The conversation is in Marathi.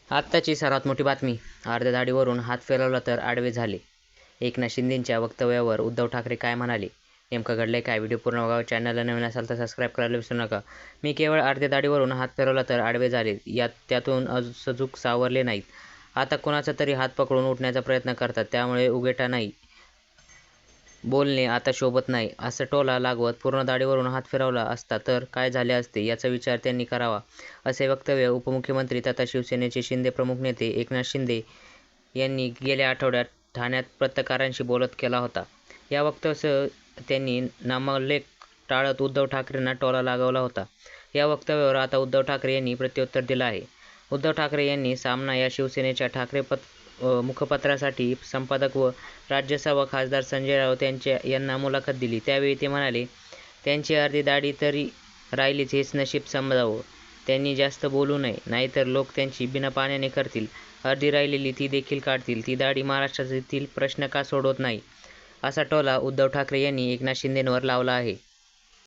आत्ताची सर्वात मोठी बातमी. अर्ध्या दाढीवरून हात फिरवला तर आडवे झाले. एकनाथ शिंदेंच्या वक्तव्यावर उद्धव ठाकरे काय म्हणाले? नेमकं घडलंय काय? व्हिडिओ पूर्ण बघा. चॅनलला नवीन असाल तर सबस्क्राईब करायला विसरू नका. मी केवळ अर्ध्या दाढीवरून हात फिरवला तर आडवे झाले, त्यातून सजूक सावरले नाहीत. आता कुणाचा तरी हात पकडून उठण्याचा प्रयत्न करतात, त्यामुळे उगेटा नाही बोलणे आता शोभत नाही, असं टोला लागवत पूर्ण दाढीवरून हात फिरवला असता तर काय झाले असते, याचा विचार त्यांनी करावा, असे वक्तव्य उपमुख्यमंत्री तथा शिवसेनेचे शिंदे प्रमुख नेते एकनाथ शिंदे यांनी गेल्या आठवड्यात ठाण्यात पत्रकारांशी बोलत केला होता. या वक्तव्यासह त्यांनी नामोल्लेख टाळत उद्धव ठाकरेंना टोला लगावला होता. या वक्तव्यावर आता उद्धव ठाकरे यांनी प्रत्युत्तर दिलं आहे. उद्धव ठाकरे यांनी सामना या शिवसेनेच्या ठाकरे मुखपत्रासाठी संपादक व राज्यसभा खासदार संजय राऊत यांना मुलाखत दिली. त्यावेळी ते म्हणाले, त्यांची अर्धी दाढी तरी राहिलीच हेच नशीब समजावं. त्यांनी जास्त बोलू नये, नाहीतर लोक त्यांची बिना पाण्याने करतील. अर्धी राहिलेली ती देखील काढतील. ती दाढी महाराष्ट्रातील प्रश्न का सोडवत नाही, असा टोला उद्धव ठाकरे यांनी एकनाथ शिंदेंवर लावला आहे.